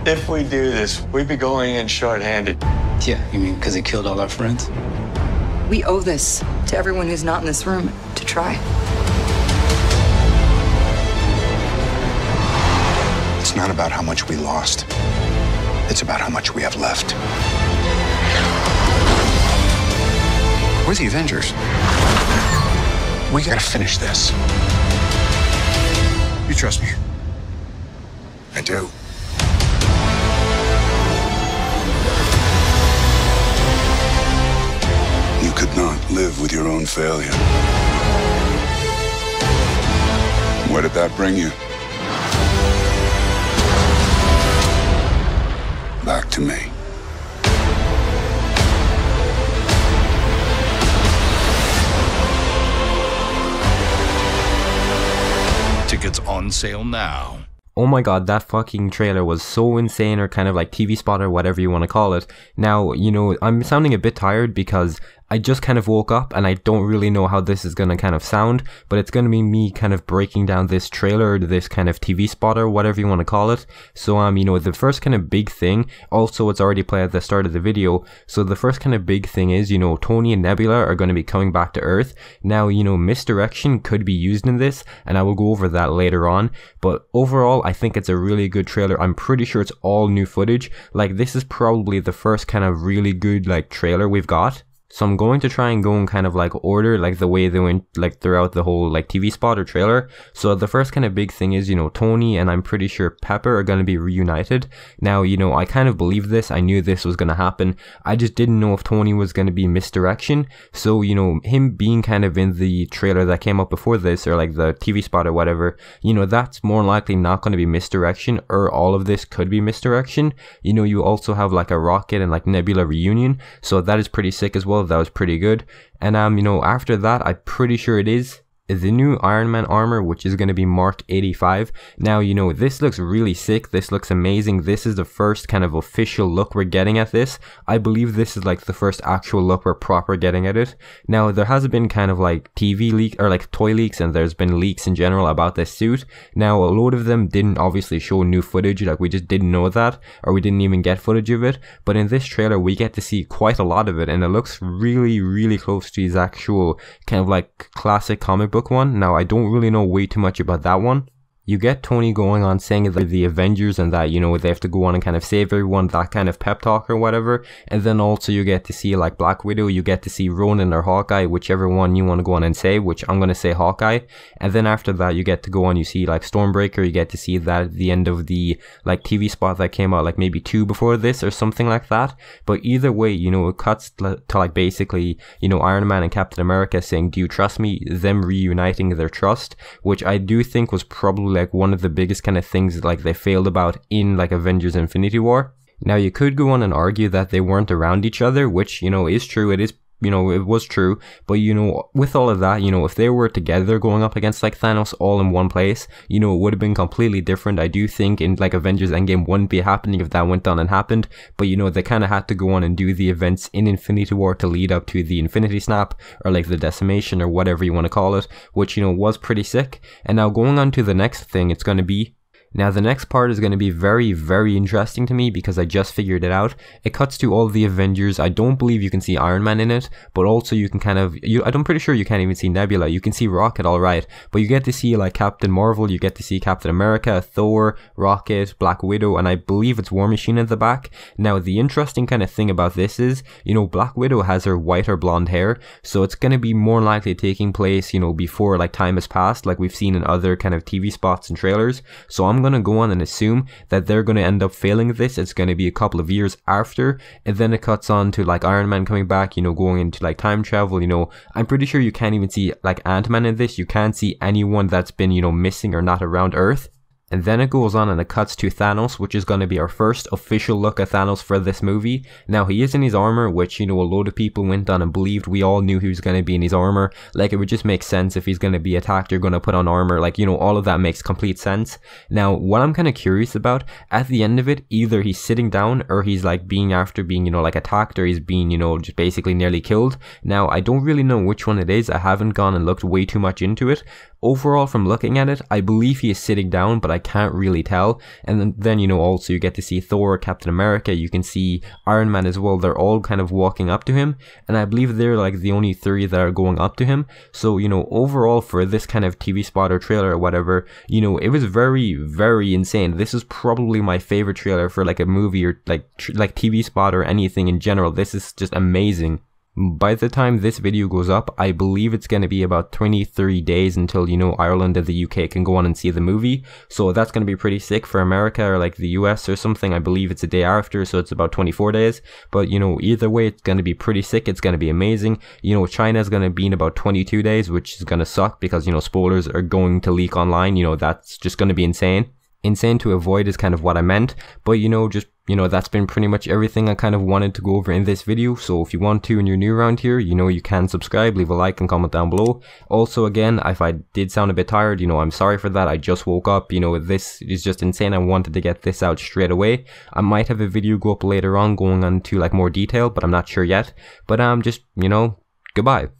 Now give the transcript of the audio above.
If we do this, we'd be going in short-handed. Yeah, you mean because he killed all our friends? We owe this to everyone who's not in this room to try. It's not about how much we lost. It's about how much we have left. We're the Avengers. We gotta finish this. You trust me? I do. You could not live with your own failure. Where did that bring you? Back to me. Tickets on sale now. Oh my god, that fucking trailer was so insane, or kind of like TV spot or whatever you want to call it. Now, you know, I'm sounding a bit tired because I just kind of woke up and I don't really know how this is going to kind of sound, but it's going to be me kind of breaking down this trailer, this kind of TV spot or whatever you want to call it. So, you know, the first kind of big thing, also it's already played at the start of the video, so the first kind of big thing is, you know, Tony and Nebula are going to be coming back to Earth. Now, you know, misdirection could be used in this, and I will go over that later on, but overall, I think it's a really good trailer. I'm pretty sure it's all new footage. Like, this is probably the first kind of really good, like, trailer we've got. So I'm going to try and go in kind of like order, like the way they went like throughout the whole like TV spot or trailer. So the first kind of big thing is, you know, Tony and I'm pretty sure Pepper are going to be reunited. Now, you know, I kind of believe this. I knew this was going to happen. I just didn't know if Tony was going to be misdirection. So, you know, him being kind of in the trailer that came up before this, or like the TV spot or whatever, you know, that's more likely not going to be misdirection, or all of this could be misdirection. You know, you also have like a Rocket and like Nebula reunion. So that is pretty sick as well. That was pretty good. And you know, after that, I'm pretty sure it is the new Iron Man armor, which is going to be Mark 85. Now, you know, this looks really sick. This looks amazing. This is the first kind of official look we're getting at this. I believe this is like the first actual look we're proper getting at it. Now, there has been kind of like TV leak or like toy leaks, and there's been leaks in general about this suit. Now, a load of them didn't obviously show new footage. Like, we just didn't know that, or we didn't even get footage of it. But in this trailer, we get to see quite a lot of it, and it looks really, really close to his actual kind of like classic comic book one. Now, I don't really know way too much about that one. You get Tony going on saying that the Avengers and that, you know, they have to go on and kind of save everyone, that kind of pep talk or whatever. And then also you get to see like Black Widow, you get to see Ronan or Hawkeye, whichever one you want to go on and say, which I'm going to say Hawkeye. And then after that, you get to go on, you see like Stormbreaker, you get to see that at the end of the like TV spot that came out like maybe 2 before this or something like that. But either way, you know, it cuts to like basically, you know, Iron Man and Captain America saying, do you trust me? Them reuniting their trust, which I do think was probably like one of the biggest kind of things like they failed about in like Avengers Infinity War. Now, you could go on and argue that they weren't around each other, which, you know, is true. It is, you know, it was true. But, you know, with all of that, you know, if they were together going up against like Thanos all in one place, you know, it would have been completely different. I do think in like Avengers Endgame wouldn't be happening if that went on and happened. But, you know, they kind of had to go on and do the events in Infinity War to lead up to the Infinity Snap, or like the Decimation, or whatever you want to call it, which, you know, was pretty sick. And now going on to the next thing, it's going to be, now the next part is going to be very, very interesting to me because I just figured it out. It cuts to all the Avengers. I don't believe you can see Iron Man in it, but also you can kind of, I'm pretty sure you can't even see Nebula. You can see Rocket, alright, but you get to see like Captain Marvel, you get to see Captain America, Thor, Rocket, Black Widow, and I believe it's War Machine in the back. Now, the interesting kind of thing about this is, you know, Black Widow has her white or blonde hair, so it's going to be more likely taking place, you know, before like time has passed, like we've seen in other kind of TV spots and trailers. So I'm going to go on and assume that they're going to end up failing this. It's going to be a couple of years after, and then it cuts on to like Iron Man coming back, you know, going into like time travel. You know, I'm pretty sure you can't even see like Ant-Man in this. You can't see anyone that's been, you know, missing or not around Earth. And then it goes on and it cuts to Thanos, which is going to be our first official look at Thanos for this movie. Now, he is in his armor, which, you know, a load of people went on and believed. We all knew he was going to be in his armor. Like, it would just make sense if he's going to be attacked, you're going to put on armor. Like, you know, all of that makes complete sense. Now, what I'm kind of curious about, at the end of it, either he's sitting down or he's like being after being, you know, like attacked, or he's being, you know, just basically nearly killed. Now, I don't really know which one it is. I haven't gone and looked way too much into it. overall from looking at it, I believe he is sitting down, but I can't really tell. And then, you know, also you get to see Thor, Captain America, you can see Iron Man as well. They're all kind of walking up to him, and I believe they're like the only three that are going up to him. So, you know, overall for this kind of TV spot or trailer or whatever, you know, it was very, very insane. This is probably my favorite trailer for like a movie or like TV spot or anything in general. This is just amazing. By the time this video goes up, I believe it's going to be about 23 days until, you know, Ireland and the UK can go on and see the movie. So that's going to be pretty sick for America or like the US or something. I believe it's a day after, so it's about 24 days. But, you know, either way, it's going to be pretty sick. It's going to be amazing. You know, China's going to be in about 22 days, which is going to suck because, you know, spoilers are going to leak online. You know, that's just going to be insane. Insane to avoid is kind of what I meant. But, you know, just, you know, that's been pretty much everything I kind of wanted to go over in this video. So if you want to and you're new around here, you know, you can subscribe, leave a like and comment down below. Also, again, if I did sound a bit tired, you know, I'm sorry for that. I just woke up. You know, this is just insane. I wanted to get this out straight away. I might have a video go up later on going on to like more detail, but I'm not sure yet. But just, you know, goodbye.